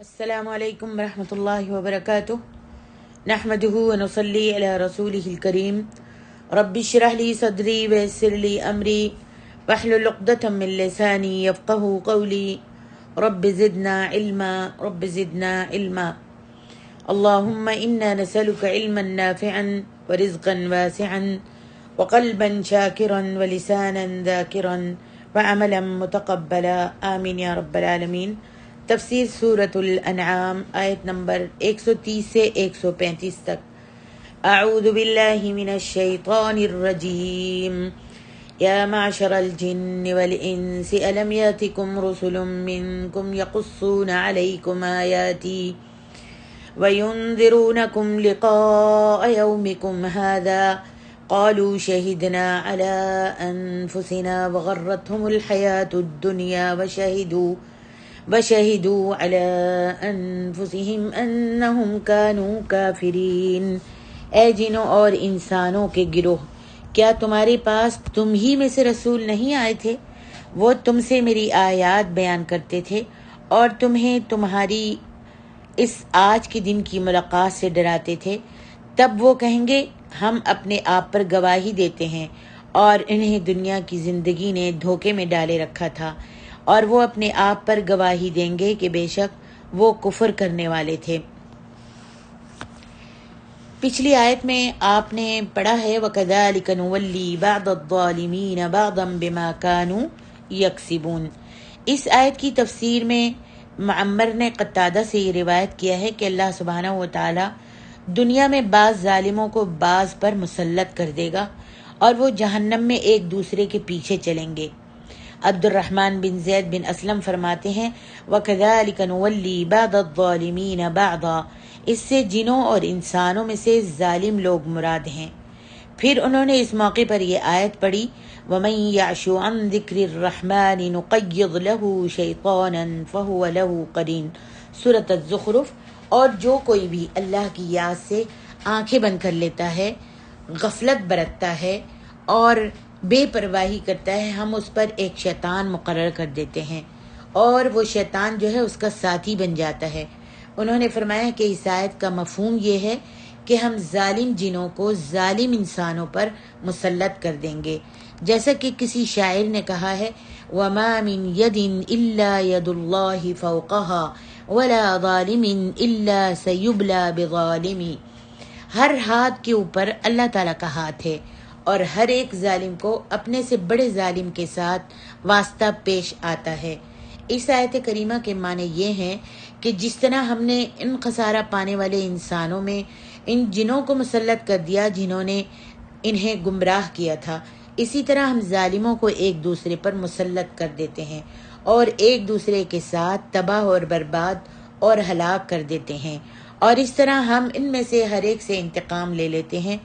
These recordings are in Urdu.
السلام علیکم ورحمۃ اللہ وبرکاتہ نحمده ونصلی علی رسولہ الکریم رب اشرح لی صدری ویسر لی امری واحلل عقدۃ من لسانی یفقہوا قولی رب زدنا علما اللہم انا نسألک علما نافعا ورزقا واسعا وقلبا شاکرا ولسانا ذاکرا وعملا متقبلا آمین یا رب العالمین۔ تفسیر سورۃ الانعام آیت نمبر 130 سے 135 تک۔ اعوذ باللہ من الشیطان الرجیم۔ یا معشر الجن والانس الم یاتکم رسل منکم یقصون علیکم آیاتی وینذرونکم لقاء یومکم هذا قالوا شہدنا علی انفسنا وغرتهم الحیاة الدنیا وشہدوا علی انفسہم انہم کانوا کافرین۔ اے جنوں اور انسانوں کے گروہ، کیا تمہارے پاس تم ہی میں سے رسول نہیں آئے تھے؟ وہ تم سے میری آیات بیان کرتے تھے اور تمہیں تمہاری اس آج کے دن کی ملاقات سے ڈراتے تھے۔ تب وہ کہیں گے ہم اپنے آپ پر گواہی دیتے ہیں اور انہیں دنیا کی زندگی نے دھوکے میں ڈالے رکھا تھا، اور وہ اپنے آپ پر گواہی دیں گے کہ بے شک وہ کفر کرنے والے تھے۔ پچھلی آیت میں آپ نے پڑھا ہے وَكَذَلِكَ نُوَلِّي بَعْضَ الظَّالِمِينَ بَعْضًا بِمَا كَانُوا يَكْسِبُونَ۔ اس آیت کی تفسیر میں معمر نے قتادہ سے یہ روایت کیا ہے کہ اللہ سبحانہ و تعالی دنیا میں بعض ظالموں کو بعض پر مسلط کر دے گا اور وہ جہنم میں ایک دوسرے کے پیچھے چلیں گے۔ عبد الرحمن بن زید بن اسلم فرماتے ہیں وَكَذَلِكَ نُوَلِّي بَعْضَ الظَّالِمِينَ بَعْضًا، اس سے جنوں اور انسانوں میں سے ظالم لوگ مراد ہیں۔ پھر انہوں نے اس موقع پر یہ آیت پڑھی وَمَن يَعْشُ عَن ذِكْرِ الرَّحْمَنِ نُقَيِّضْ لَهُ شَيْطَانًا فَهُوَ لَهُ قَرِينٌ، سورۃ الزخرف۔ اور جو کوئی بھی اللہ کی یاد سے آنکھیں بند کر لیتا ہے، غفلت برتتا ہے اور بے پرواہی کرتا ہے، ہم اس پر ایک شیطان مقرر کر دیتے ہیں اور وہ شیطان جو ہے اس کا ساتھی بن جاتا ہے۔ انہوں نے فرمایا کہ اس آیت کا مفہوم یہ ہے کہ ہم ظالم جنوں کو ظالم انسانوں پر مسلط کر دیں گے، جیسا کہ کسی شاعر نے کہا ہے وَمَا مِن يَدٍ إِلَّا يَدُ اللَّهِ فَوْقَهَا وَلَا ظَالِمٍ إِلَّا سَيُبْلَى بِظَالِمِ۔ ہر ہاتھ کے اوپر اللہ تعالیٰ کا ہاتھ ہے اور ہر ایک ظالم کو اپنے سے بڑے ظالم کے ساتھ واسطہ پیش آتا ہے۔ اس آیت کریمہ کے معنی یہ ہیں کہ جس طرح ہم نے ان خسارہ پانے والے انسانوں میں ان جنوں کو مسلط کر دیا جنہوں نے انہیں گمراہ کیا تھا، اسی طرح ہم ظالموں کو ایک دوسرے پر مسلط کر دیتے ہیں اور ایک دوسرے کے ساتھ تباہ اور برباد اور ہلاک کر دیتے ہیں، اور اس طرح ہم ان میں سے ہر ایک سے انتقام لے لیتے ہیں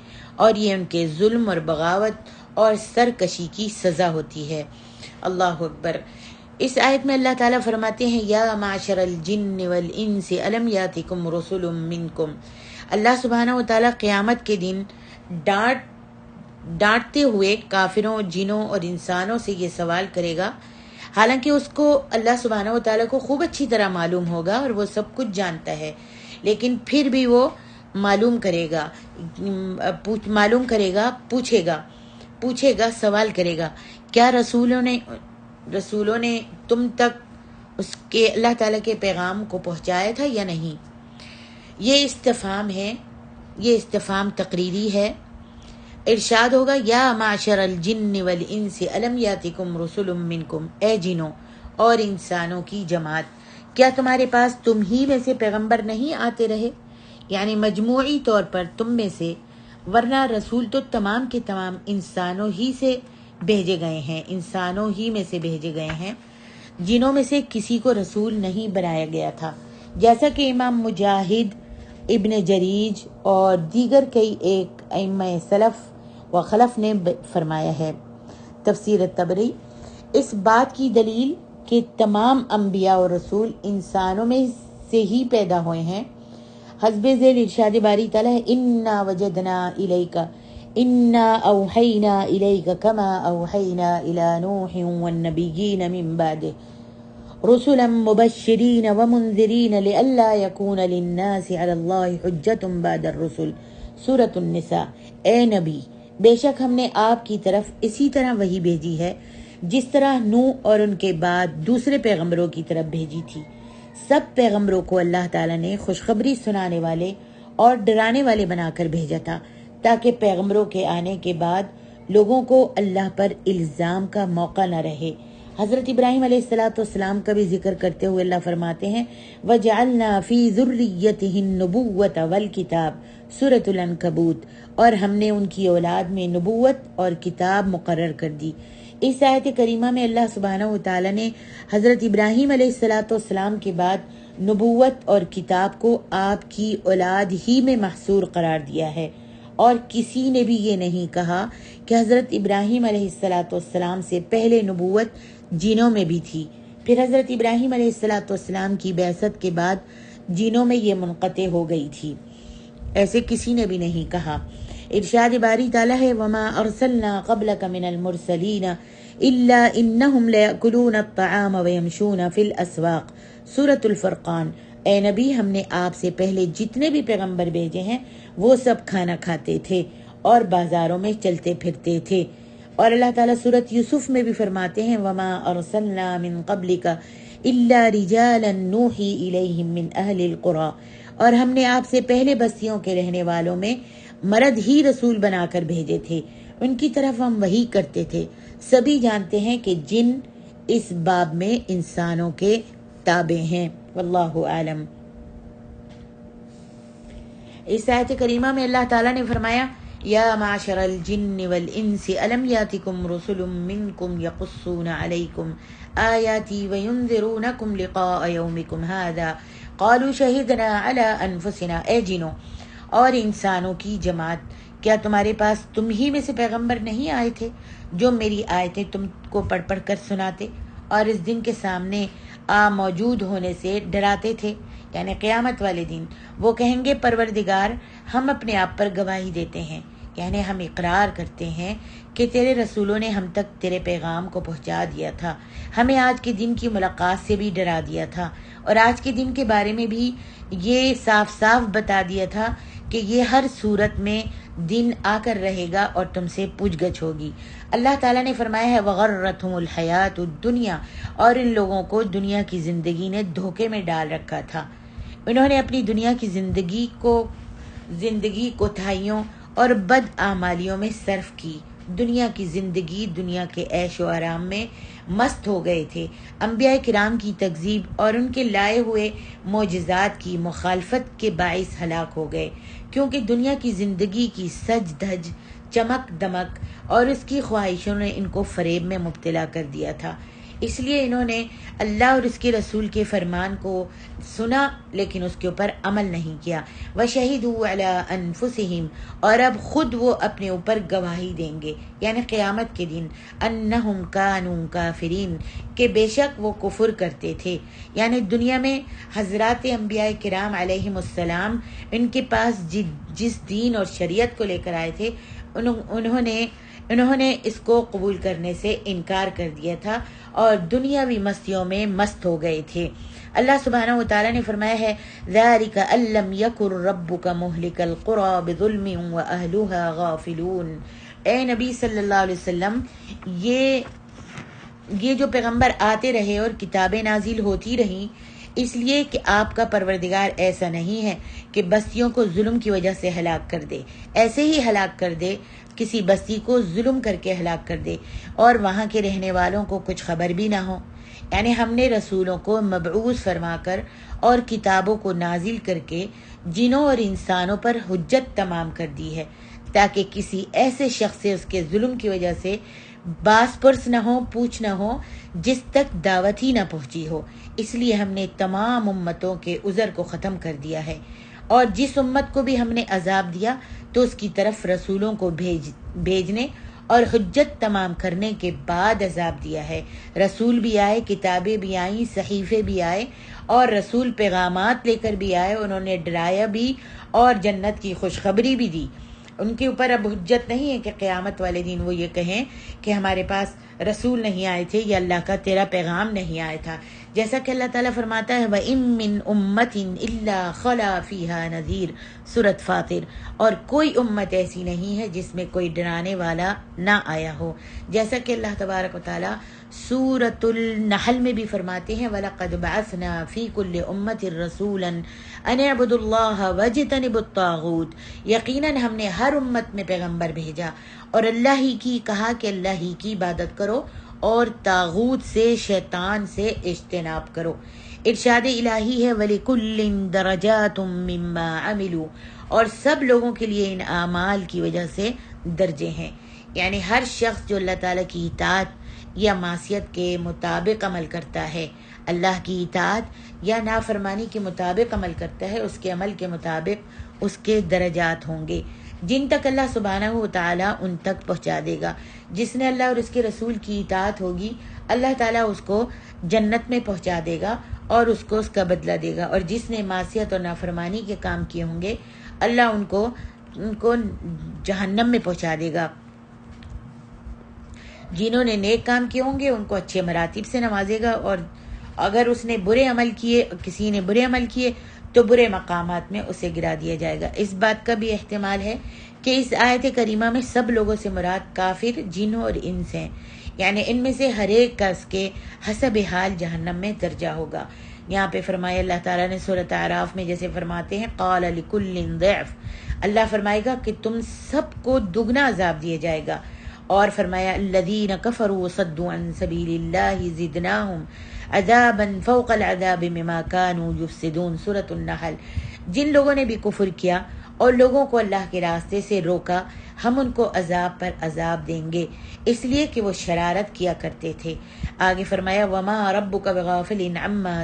اور یہ ان کے ظلم اور بغاوت اور سرکشی کی سزا ہوتی ہے۔ اللہ اکبر۔ اس آیت میں اللہ تعالیٰ فرماتے ہیں یا معشر الجن والانس الم یاتکم رسل منکم۔ اللہ سبحانہ و تعالیٰ قیامت کے دن ڈانٹتے ہوئے کافروں، جنوں اور انسانوں سے یہ سوال کرے گا، حالانکہ اس کو اللہ سبحانہ و تعالیٰ کو خوب اچھی طرح معلوم ہوگا اور وہ سب کچھ جانتا ہے، لیکن پھر بھی وہ پوچھے گا، سوال کرے گا کیا رسولوں نے تم تک اس کے اللہ تعالیٰ کے پیغام کو پہنچایا تھا یا نہیں؟ یہ استفہام ہے، یہ استفہام تقریری ہے۔ ارشاد ہوگا یا معشر الجن والانس الم یاتکم رسل منکم، اے جنوں اور انسانوں کی جماعت، کیا تمہارے پاس تم ہی میں سے پیغمبر نہیں آتے رہے؟ یعنی مجموعی طور پر تم میں سے، ورنہ رسول تو تمام کے تمام انسانوں ہی سے بھیجے گئے ہیں، انسانوں ہی میں سے بھیجے گئے ہیں، جنوں میں سے کسی کو رسول نہیں بنایا گیا تھا، جیسا کہ امام مجاہد، ابن جریج اور دیگر کئی ایک ائمہ سلف و خلف نے فرمایا ہے۔ تفسیر طبری۔ اس بات کی دلیل کہ تمام انبیاء اور رسول انسانوں میں سے ہی پیدا ہوئے ہیں حسب ذیل ارشاد باری تعالیٰ ہے انا وجدنا الیک انا اوحینا الیک کما اوحینا الی نوح والنبیین من بعدہ، رسلا مبشرین ومنذرین لئلا یکون للناس علی اللہ حجۃ بعد الرسل، سورۃ النساء۔ اے نبی، بے شک ہم نے آپ کی طرف اسی طرح وحی بھیجی ہے جس طرح نوح اور ان کے بعد دوسرے پیغمبروں کی طرف بھیجی تھی۔ سب پیغمبروں کو اللہ تعالیٰ نے خوشخبری سنانے والے اور ڈرانے والے بنا کر بھیجا تھا، تاکہ پیغمبروں کے آنے کے بعد لوگوں کو اللہ پر الزام کا موقع نہ رہے۔ حضرت ابراہیم علیہ السلام کا بھی ذکر کرتے ہوئے اللہ فرماتے ہیں وَجَعَلْنَا فِي ذُرِّيَّتِهِ النُّبُوَّةَ وَالْكِتَابَ، سورۃ العنکبوت، اور ہم نے ان کی اولاد میں نبوت اور کتاب مقرر کر دی۔ اس آیت کریمہ میں اللہ سبحانہ وتعالیٰ نے حضرت ابراہیم علیہ السلام کے بعد نبوت اور کتاب کو آپ کی اولاد ہی میں محصور قرار دیا ہے، اور کسی نے بھی یہ نہیں کہا کہ حضرت ابراہیم علیہ السلام سے پہلے نبوت جنوں میں بھی تھی، پھر حضرت ابراہیم علیہ السلام کی بعثت کے بعد جنوں میں یہ منقطع ہو گئی تھی، ایسے کسی نے بھی نہیں کہا۔ ارشاد باری تعالیٰ ہے وَمَا أَرْسَلْنَا قَبْلَكَ مِنَ الْمُرْسَلِينَ إِلَّا إِنَّهُمْ لَيَأْكُلُونَ الطَّعَامَ وَيَمْشُونَ فِي الْأَسْوَاقِ، سورۃ الفرقان۔ اے نبی، ہم نے آپ سے پہلے جتنے بھی پیغمبر بھیجے ہیں وہ سب کھانا کھاتے تھے اور بازاروں میں چلتے پھرتے تھے۔ اور اللہ تعالیٰ سورۃ یوسف میں بھی فرماتے ہیں وَمَا أَرْسَلْنَا مِن قَبْلِكَ إِلَّا رِجَالًا نُوحِي إِلَيْهِم مِّنْ أَهْلِ الْقُرَىٰ، اور ہم نے آپ سے پہلے بستیوں کے رہنے والوں میں مرد ہی رسول بنا کر بھیجے تھے، ان کی طرف ہم وحی کرتے تھے۔ سبھی جانتے ہیں کہ جن اس باب میں انسانوں کے تابع ہیں، واللہ عالم۔ اس آیت کریمہ میں اللہ تعالیٰ نے فرمایا یا معشر الجن والانس الم یاتکم رسل منکم یقصون علیکم آیاتی وینذرونکم لقاء یومکم ھذا قالوا شہدنا علی انفسنا، اے جنوں اور انسانوں کی جماعت، کیا تمہارے پاس تم ہی میں سے پیغمبر نہیں آئے تھے جو میری آیتیں تم کو پڑھ پڑھ کر سناتے اور اس دن کے سامنے موجود ہونے سے ڈراتے تھے، یعنی قیامت والے دن؟ وہ کہیں گے پروردگار، ہم اپنے آپ پر گواہی دیتے ہیں، یعنی ہم اقرار کرتے ہیں کہ تیرے رسولوں نے ہم تک تیرے پیغام کو پہنچا دیا تھا، ہمیں آج کے دن کی ملاقات سے بھی ڈرا دیا تھا، اور آج کے دن کے بارے میں بھی یہ صاف صاف بتا دیا تھا کہ یہ ہر صورت میں دن آ کر رہے گا اور تم سے پوچھ گچھ ہوگی۔ اللہ تعالیٰ نے فرمایا ہے وَغَرَّتْهُمُ الْحَيَاةُ الدُّنْيَا، اور ان لوگوں کو دنیا کی زندگی نے دھوکے میں ڈال رکھا تھا، انہوں نے اپنی دنیا کی زندگی کوتاہیوں اور بد اعمالیوں میں صرف کی، دنیا کی زندگی، دنیا کے عیش و آرام میں مست ہو گئے تھے، انبیاء کرام کی تکذیب اور ان کے لائے ہوئے معجزات کی مخالفت کے باعث ہلاک ہو گئے، کیونکہ دنیا کی زندگی کی سج دھج، چمک دمک اور اس کی خواہشوں نے ان کو فریب میں مبتلا کر دیا تھا، اس لیے انہوں نے اللہ اور اس کے رسول کے فرمان کو سنا لیکن اس کے اوپر عمل نہیں کیا۔ وَشَهِدُوا عَلَىٰ أَنفُسِهِمْ، اور اب خود وہ اپنے اوپر گواہی دیں گے، یعنی قیامت کے دن، أَنَّهُمْ كَانُوا كَافِرِينَ، کہ بے شک وہ کفر کرتے تھے، یعنی دنیا میں حضرات انبیاء کرام علیہم السلام ان کے پاس جس دین اور شریعت کو لے کر آئے تھے انہوں نے اس کو قبول کرنے سے انکار کر دیا تھا اور دنیاوی مستیوں میں مست ہو گئے تھے۔ اللہ سبحانہ وتعالیٰ نے فرمایا ہے ذَلِكَ أَن لَّمْ يَكُن رَّبُّكَ مُهْلِكَ الْقُرَىٰ بِظُلْمٍ وَأَهْلُهَا غَافِلُونَ، اے نبی صلی اللہ علیہ وسلم، یہ جو پیغمبر آتے رہے اور کتابیں نازل ہوتی رہیں، اس لیے کہ آپ کا پروردگار ایسا نہیں ہے کہ بستیوں کو ظلم کی وجہ سے ہلاک کر دے، ایسے ہی ہلاک کر دے، کسی بستی کو ظلم کر کے ہلاک کر دے اور وہاں کے رہنے والوں کو کچھ خبر بھی نہ ہو، یعنی ہم نے رسولوں کو مبعوث فرما کر اور کتابوں کو نازل کر کے جنوں اور انسانوں پر حجت تمام کر دی ہے، تاکہ کسی ایسے شخص سے اس کے ظلم کی وجہ سے باس پرس نہ ہو، پوچھ نہ ہو، جس تک دعوت ہی نہ پہنچی ہو، اس لیے ہم نے تمام امتوں کے عذر کو ختم کر دیا ہے، اور جس امت کو بھی ہم نے عذاب دیا تو اس کی طرف رسولوں کو بھیجنے اور حجت تمام کرنے کے بعد عذاب دیا ہے۔ رسول بھی آئے، کتابیں بھی آئیں، صحیفے بھی آئے اور رسول پیغامات لے کر بھی آئے، انہوں نے ڈرایا بھی اور جنت کی خوشخبری بھی دی۔ ان کے اوپر اب حجت نہیں ہے کہ قیامت والے دن وہ یہ کہیں کہ ہمارے پاس رسول نہیں آئے تھے یا اللہ کا تیرا پیغام نہیں آیا تھا۔ جیسا کہ اللہ تعالیٰ فرماتا ہے وَإِن مِّن أُمَّةٍ إِلَّا خَلَا فِيهَا نَذِيرٌ سورۃ فاطر، اور کوئی امت ایسی نہیں ہے جس میں کوئی ڈرانے والا نہ آیا ہو، جیسا کہ اللہ تبارک و تعالیٰ سورۃ النحل میں بھی فرماتے ہیں وَلَقَدْ بَعَثْنَا فِي كُلِّ أُمَّةٍ رَسُولًا أَنِ اعْبُدُوا اللَّهَ وَاجْتَنِبُوا الطَّاغُوتَ، یقیناً ہم نے ہر امت میں پیغمبر بھیجا اور اللہ ہی کی کہا کہ اللہ ہی کی عبادت کرو اور طاغوت سے، شیطان سے اجتناب کرو۔ ارشاد الہی ہے وَلِكُلٍّ دَرَجَاتٌ مِّمَّا عَمِلُوا، اور سب لوگوں کے لیے ان اعمال کی وجہ سے درجے ہیں، یعنی ہر شخص جو اللہ تعالیٰ کی اطاعت یا معصیت کے مطابق عمل کرتا ہے، اللہ کی اطاعت یا نافرمانی کے مطابق عمل کرتا ہے، اس کے عمل کے مطابق اس کے درجات ہوں گے، جن تک اللہ سبحانہ و تعالیٰ ان تک پہنچا دے گا۔ جس نے اللہ اور اس کے رسول کی اطاعت ہوگی، اللہ تعالیٰ اس کو جنت میں پہنچا دے گا اور اس کو اس کا بدلہ دے گا، اور جس نے معصیت اور نافرمانی کے کام کیے ہوں گے، اللہ ان کو جہنم میں پہنچا دے گا۔ جنہوں نے نیک کام کیے ہوں گے ان کو اچھے مراتب سے نوازے گا، اور اگر اس نے برے عمل کیے، کسی نے برے عمل کیے تو برے مقامات میں اسے گرا دیا جائے گا۔ اس بات کا بھی احتمال ہے کہ اس آیت کریمہ میں سب لوگوں سے مراد کافر، جنوں اور انس ہیں، یعنی ان میں سے ہر ایک کا اس کے حسب حال جہنم میں درجہ ہوگا۔ یہاں پہ فرمایا اللہ تعالیٰ نے سورۃ اعراف میں جیسے فرماتے ہیں قال لکل ضعف، اللہ فرمائے گا کہ تم سب کو دگنا عذاب دیا جائے گا، اور فرمایا الذین کفروا وصدوا عن سبیل اللہ زدناہم عذابا فوق العذاب بما كانوا یفسدون سورۃ النحل، جن لوگوں نے بھی کفر کیا اور لوگوں کو اللہ کے راستے سے روکا، ہم ان کو عذاب پر عذاب دیں گے، اس لیے کہ وہ شرارت کیا کرتے تھے۔ آگے فرمایا وما ربک بغافل عما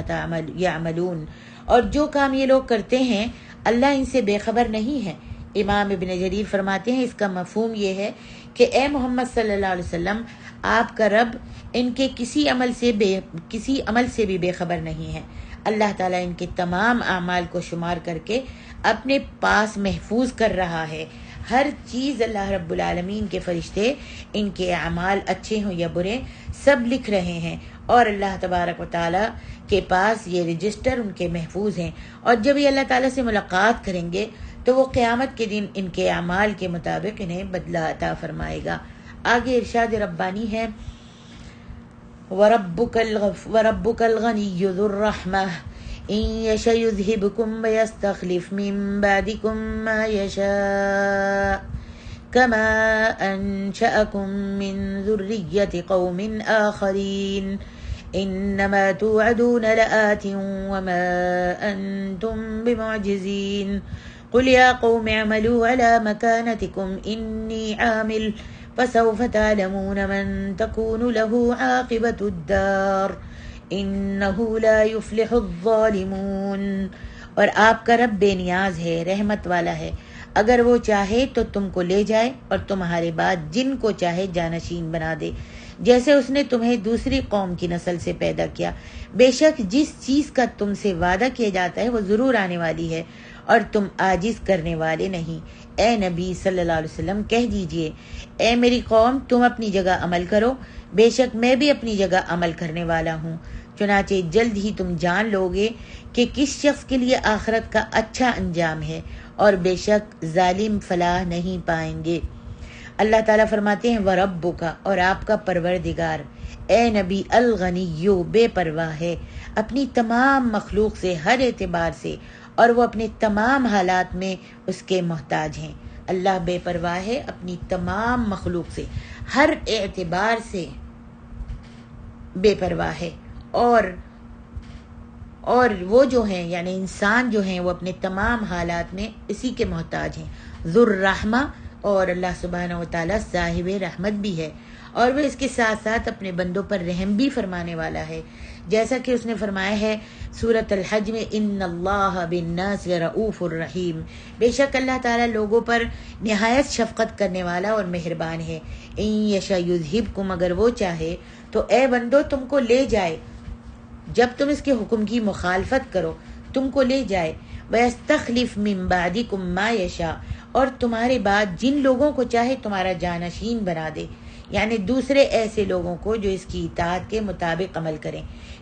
یعملون، اور جو کام یہ لوگ کرتے ہیں اللہ ان سے بے خبر نہیں ہے۔ امام ابن جریر فرماتے ہیں اس کا مفہوم یہ ہے کہ اے محمد صلی اللہ علیہ وسلم، آپ کا رب ان کے کسی عمل سے بھی بے خبر نہیں ہے۔ اللہ تعالیٰ ان کے تمام اعمال کو شمار کر کے اپنے پاس محفوظ کر رہا ہے۔ ہر چیز اللہ رب العالمین کے فرشتے ان کے اعمال اچھے ہوں یا برے سب لکھ رہے ہیں، اور اللہ تبارک و تعالیٰ کے پاس یہ رجسٹر ان کے محفوظ ہیں، اور جب یہ اللہ تعالیٰ سے ملاقات کریں گے تو وہ قیامت کے دن ان کے اعمال کے مطابق انہیں بدلہ عطا فرمائے گا۔ آگے ارشاد ربانی ہے وَرَبُّكَ الْغَنِيُّ ذُو الرَّحْمَةِ إِن يَشَأْ يُذْهِبْكُمْ وَيَسْتَخْلِفْ مِن بَعْدِكُم مَّا يَشَاءُ كَمَا أَنشَأَكُم مِّن ذُرِّيَّةِ قَوْمٍ آخَرِينَ إِنَّمَا تُوعَدُونَ لَآتٍ وَمَا أَنتُم بِمُعْجِزِينَ قُلْ يَا قَوْمِ اعْمَلُوا عَلَى مَكَانَتِكُمْ إِنِّي عَامِلٌ فسوف تعلمون من تكون له عاقبة الدار إنه لا يفلح الظالمون، اور آپ کا رب بے نیاز ہے، رحمت والا ہے، اگر وہ چاہے تو تم کو لے جائے اور تمہارے بعد جن کو چاہے جانشین بنا دے، جیسے اس نے تمہیں دوسری قوم کی نسل سے پیدا کیا۔ بے شک جس چیز کا تم سے وعدہ کیا جاتا ہے وہ ضرور آنے والی ہے، اور تم عاجز کرنے والے نہیں۔ اے نبی صلی اللہ علیہ وسلم کہہ دیجئے اے میری قوم تم اپنی جگہ عمل کرو، بے شک میں بھی اپنی جگہ عمل کرنے والا ہوں، چنانچہ جلد ہی تم جان لوگے کہ کس شخص کے لیے آخرت کا اچھا انجام ہے، اور بے شک ظالم فلاح نہیں پائیں گے۔ اللہ تعالیٰ فرماتے ہیں وَرَبُّكَ، اور آپ کا پروردگار اے نبی الغنیو بے پرواہ ہے اپنی تمام مخلوق سے ہر اعتبار سے، اور وہ اپنے تمام حالات میں اس کے محتاج ہیں۔ اللہ بے پرواہ ہے اپنی تمام مخلوق سے، ہر اعتبار سے بے پرواہ ہے، اور وہ جو ہیں یعنی انسان جو ہیں وہ اپنے تمام حالات میں اسی کے محتاج ہیں۔ ذو الرحمہ، اور اللہ سبحانہ و تعالیٰ صاحب رحمت بھی ہے، اور وہ اس کے ساتھ ساتھ اپنے بندوں پر رحم بھی فرمانے والا ہے، جیسا کہ اس نے فرمایا ہے سورۃ الحج میں ان اللہ بالناس رؤوف الرحیم، بے شک اللہ تعالیٰ لوگوں پر نہایت شفقت کرنے والا اور مہربان ہے۔ ان یشاء یذہبکم، اگر وہ چاہے تو اے بندو تم کو لے جائے، جب تم اس کے حکم کی مخالفت کرو تم کو لے جائے، وَيَسْتَخْلِفْ مِن بَعْدِكُم مَّا يَشَاءُ، اور تمہارے بعد جن لوگوں کو چاہے تمہارا جانشین بنا دے، یعنی دوسرے ایسے لوگوں کو جو اس کی اطاعت کے مطابق عمل کریں.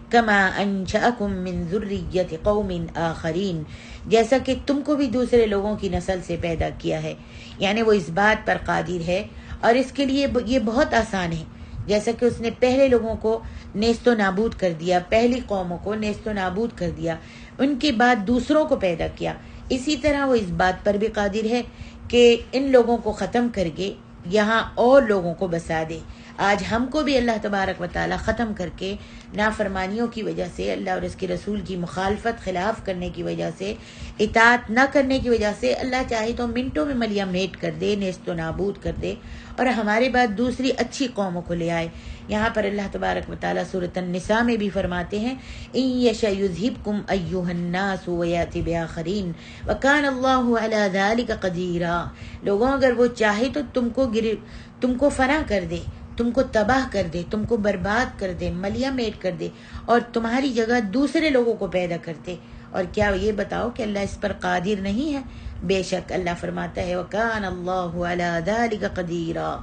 کما انشأکم من ذریۃ قوم آخرین، جیسا کہ تم کو بھی دوسرے لوگوں کی نسل سے پیدا کیا ہے. یعنی وہ اس بات پر قادر ہے اور اس کے لیے یہ بہت آسان ہے. جیسا کہ اس نے پہلے لوگوں کو نیست و نابود کر دیا، پہلی قوموں کو نیست و نابود کر دیا، ان کے بعد دوسروں کو پیدا کیا، اسی طرح وہ اس بات پر بھی قادر ہے کہ ان لوگوں کو ختم کر کے یہاں اور لوگوں کو بسا دے. آج ہم کو بھی اللہ تبارک و تعالی ختم کر کے نافرمانیوں کی وجہ سے، اللہ اور اس کے رسول کی مخالفت خلاف کرنے کی وجہ سے، اطاعت نہ کرنے کی وجہ سے، اللہ چاہے تو منٹوں میں ملیا میٹ کر دے، نیست و نابود کر دے اور ہمارے بعد دوسری اچھی قوموں کو لے آئے. یہاں پر اللہ تبارک و تعالی سورۃ النساء میں بھی فرماتے ہیں ان یشأ یذھبکم ایھا الناس ویأتی بآخرین وکان اللہ علی ذلک قدیرا. لوگوں اگر وہ چاہے تو تم کو فنا کر دے، تم کو تباہ کر دے، تم کو برباد کر دے، ملیا میٹ کر دے اور تمہاری جگہ دوسرے لوگوں کو پیدا کر دے. اور کیا یہ بتاؤ کہ اللہ اس پر قادر نہیں ہے؟ بے شک اللہ فرماتا ہے وَكَانَ اللَّهُ عَلَى ذَلِكَ قَدِيرًا.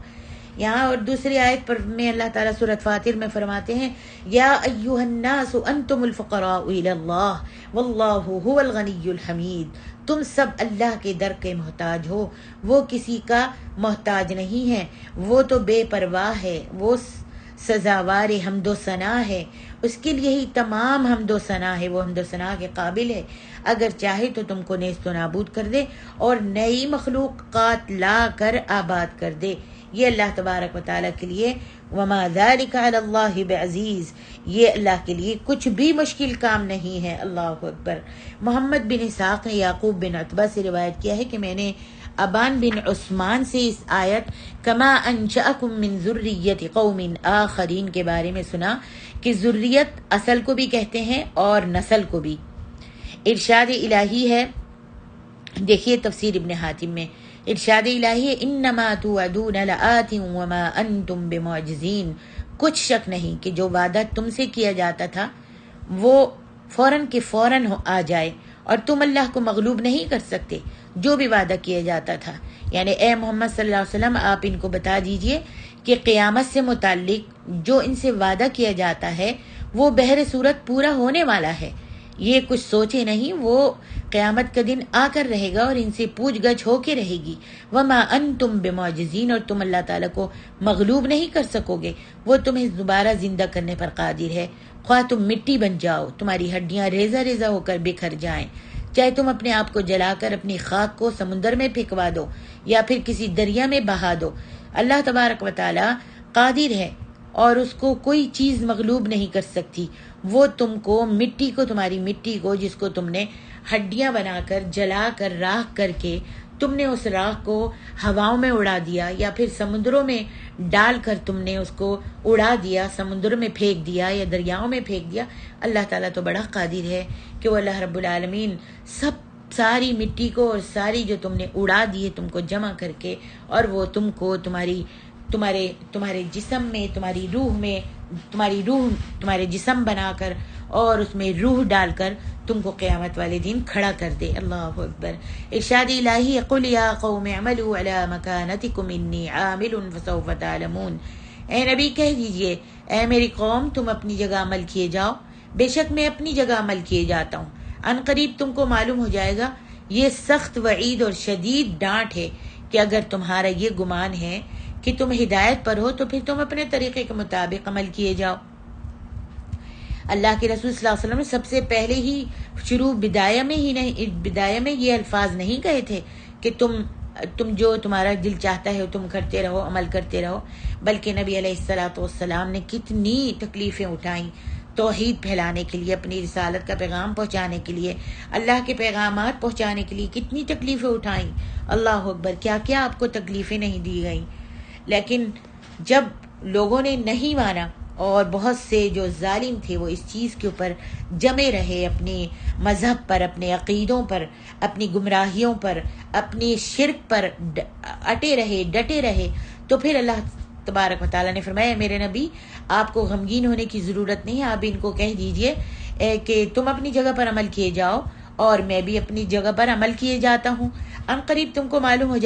یہاں اور دوسری آیت پر میں اللہ تعالیٰ سورۃ فاطر میں فرماتے ہیں یا ایھا الناس انتم الفقراء الی اللہ واللہ هو الغنی الحمید. تم سب اللہ کے در کے محتاج ہو، وہ کسی کا محتاج نہیں ہے، وہ تو بے پرواہ ہے، وہ سزاوار حمد و ثنا ہے، اس کے لیے ہی تمام حمد و ثنا ہے، وہ حمد و ثنا کے قابل ہے. اگر چاہے تو تم کو نیست و نابود کر دے اور نئی مخلوقات لا کر آباد کر دے. یہ اللہ تبارک و تعالیٰ کے لیے وما ذلک علی اللہ بعزیز، یہ اللہ کے لیے کچھ بھی مشکل کام نہیں ہے. اللہ اکبر. محمد بن اسحاق نے یعقوب بن عتبہ سے روایت کیا ہے کہ میں نے ابان بن عثمان سے اس آیت کما انشأکم من ذریۃ قوم آخرین کے بارے میں سنا کہ ذریت اصل کو بھی کہتے ہیں اور نسل کو بھی. ارشاد الہی ہے، دیکھیے تفسیر ابن حاتم میں ارشاد الہی ہے انما توعدون لآت وما انتم بمعجزین. کچھ شک نہیں کہ جو وعدہ تم سے کیا جاتا تھا وہ فوراً کے فوراً آ جائے اور تم اللہ کو مغلوب نہیں کر سکتے. جو بھی وعدہ کیا جاتا تھا، یعنی اے محمد صلی اللہ علیہ وسلم آپ ان کو بتا دیجئے کہ قیامت سے متعلق جو ان سے وعدہ کیا جاتا ہے وہ بہر صورت پورا ہونے والا ہے. یہ کچھ سوچے نہیں، وہ قیامت کا دن آ کر رہے گا اور ان سے پوچھ گچھ ہو کے رہے گی. وما انتم بمعجزین، اور تم اللہ تعالیٰ کو مغلوب نہیں کر سکو گے. وہ تمہیں دوبارہ زندہ کرنے پر قادر ہے، خواہ تم مٹی بن جاؤ، تمہاری ہڈیاں ریزہ ریزہ ہو کر بکھر جائیں، چاہے تم اپنے آپ کو جلا کر اپنی خاک کو سمندر میں پھینکوا دو یا پھر کسی دریا میں بہا دو. اللہ تبارک و تعالیٰ قادر ہے اور اس کو کوئی چیز مغلوب نہیں کر سکتی. وہ تم کو مٹی کو، تمہاری مٹی کو جس کو تم نے ہڈیاں بنا کر جلا کر راکھ کر کے تم نے اس راکھ کو ہواؤں میں اڑا دیا یا پھر سمندروں میں ڈال کر تم نے اس کو اڑا دیا، سمندر میں پھینک دیا یا دریاؤں میں پھینک دیا. اللہ تعالیٰ تو بڑا قادر ہے کہ وہ اللہ رب العالمین ساری مٹی کو اور ساری جو تم نے اڑا دیے تم کو جمع کر کے اور وہ تم کو تمہارے جسم میں، تمہاری روح تمہارے جسم بنا کر اور اس میں روح ڈال کر تم کو قیامت والے دن کھڑا کر دے. اللہ اکبر. ارشاد الہی قل یا قوم اعملوا علی مکانتکم انی عامل فسوف تعلمون. اے نبی کہہ دیجئے اے میری قوم تم اپنی جگہ عمل کیے جاؤ، بے شک میں اپنی جگہ عمل کیے جاتا ہوں، ان قریب تم کو معلوم ہو جائے گا. یہ سخت وعید اور شدید ڈانٹ ہے کہ اگر تمہارا یہ گمان ہے کہ تم ہدایت پر ہو تو پھر تم اپنے طریقے کے مطابق عمل کیے جاؤ. اللہ کے رسول صلی اللہ علیہ وسلم نے سب سے پہلے ہی بدایہ میں یہ الفاظ نہیں کہے تھے کہ تم جو تمہارا دل چاہتا ہے تم کرتے رہو، عمل کرتے رہو، بلکہ نبی علیہ الصلوۃ والسلام نے کتنی تکلیفیں اٹھائیں توحید پھیلانے کے لیے، اپنی رسالت کا پیغام پہنچانے کے لیے، اللہ کے پیغامات پہنچانے کے لیے کتنی تکلیفیں اٹھائیں. اللہ اکبر. کیا کیا آپ کو تکلیفیں نہیں دی گئیں. لیکن جب لوگوں نے نہیں مانا اور بہت سے جو ظالم تھے وہ اس چیز کے اوپر جمے رہے، اپنے مذہب پر، اپنے عقیدوں پر، اپنی گمراہیوں پر، اپنی شرک پر ڈٹے رہے تو پھر اللہ تبارک و تعالیٰ نے فرمایا میرے نبی آپ کو غمگین ہونے کی ضرورت نہیں ہے، آپ ان کو کہہ دیجئے کہ تم اپنی جگہ پر عمل کیے جاؤ اور میں بھی اپنی جگہ پر عمل کیے جاتا ہوں. ان قریب تم کو معلوم ہو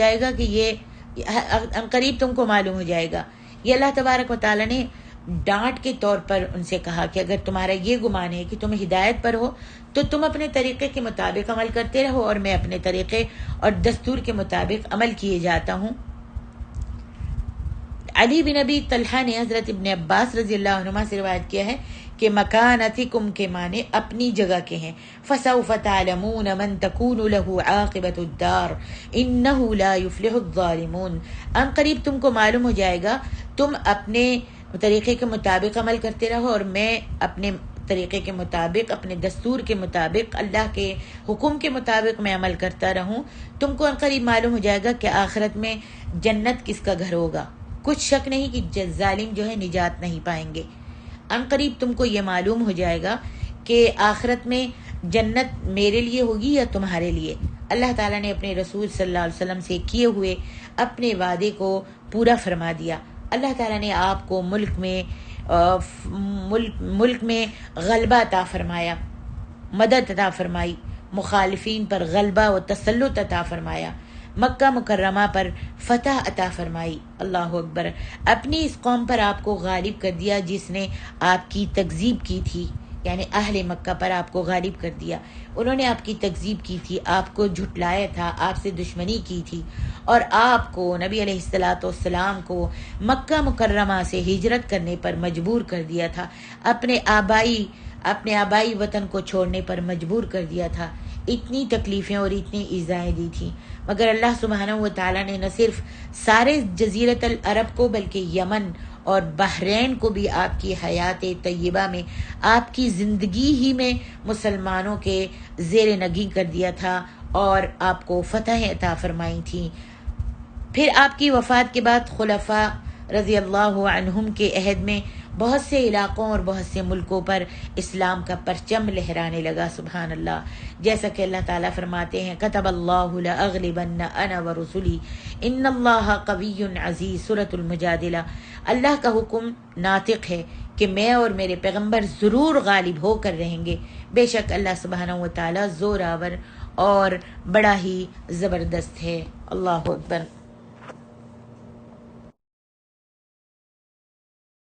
جائے گا یہ اللہ تبارک و تعالیٰ نے ڈانٹ کے طور پر ان سے کہا کہ اگر تمہارا یہ گمان ہے کہ تم ہدایت پر ہو تو تم اپنے طریقے کے مطابق عمل کرتے رہو اور میں اپنے طریقے اور دستور کے مطابق عمل کیے جاتا ہوں۔ علی بن ابی طلحہ نے حضرت ابن عباس رضی اللہ عنہما سے روایت کیا ہے کہ مکانتکم کے معنی اپنی جگہ کے ہیں۔ فسوف تعلمون من تکون له عاقبۃ الدار انہ لا یفلح الظالمون، ان قریب تم کو معلوم ہو جائے گا، تم اپنے طریقے کے مطابق عمل کرتے رہو اور میں اپنے طریقے کے مطابق، اپنے دستور کے مطابق، اللہ کے حکم کے مطابق میں عمل کرتا رہوں، تم کو ان قریب معلوم ہو جائے گا کہ آخرت میں جنت کس کا گھر ہوگا۔ کچھ شک نہیں کہ ظالم جو ہے نجات نہیں پائیں گے۔ ان قریب تم کو یہ معلوم ہو جائے گا کہ آخرت میں جنت میرے لیے ہوگی یا تمہارے لیے۔ اللہ تعالیٰ نے اپنے رسول صلی اللہ علیہ وسلم سے کیے ہوئے اپنے وعدے کو پورا فرما دیا۔ اللہ تعالیٰ نے آپ کو ملک میں غلبہ عطا فرمایا، مدد عطا فرمائی، مخالفین پر غلبہ و تسلط عطا فرمایا، مکہ مکرمہ پر فتح عطا فرمائی۔ اللہ اکبر۔ اپنی اس قوم پر آپ کو غالب کر دیا جس نے آپ کی تکذیب کی تھی، یعنی اہل مکہ پر آپ کو غالب کر دیا۔ انہوں نے آپ کی تکذیب کی تھی، آپ کو جھٹلایا تھا، آپ سے دشمنی کی تھی، اور آپ کو نبی علیہ السلام کو مکہ مکرمہ سے ہجرت کرنے پر مجبور کر دیا تھا، اپنے آبائی وطن کو چھوڑنے پر مجبور کر دیا تھا۔ اتنی تکلیفیں اور اتنی ایذائیں دی تھیں، مگر اللہ سبحانہ و تعالیٰ نے نہ صرف سارے جزیرۃ العرب کو بلکہ یمن اور بحرین کو بھی آپ کی حیات طیبہ میں، آپ کی زندگی ہی میں مسلمانوں کے زیر نگیں کر دیا تھا اور آپ کو فتح عطا فرمائی تھی۔ پھر آپ کی وفات کے بعد خلفاء رضی اللہ عنہم کے عہد میں بہت سے علاقوں اور بہت سے ملکوں پر اسلام کا پرچم لہرانے لگا۔ سبحان اللہ۔ جیسا کہ اللہ تعالیٰ فرماتے ہیں کتب اللہ لأغلبن انا ورسلی ان اللہ قوی عزیز، سورۃ المجادلہ۔ اللہ کا حکم ناطق ہے کہ میں اور میرے پیغمبر ضرور غالب ہو کر رہیں گے۔ بے شک اللہ سبحانہ و تعالیٰ زور آور اور بڑا ہی زبردست ہے۔ اللہ اکبر۔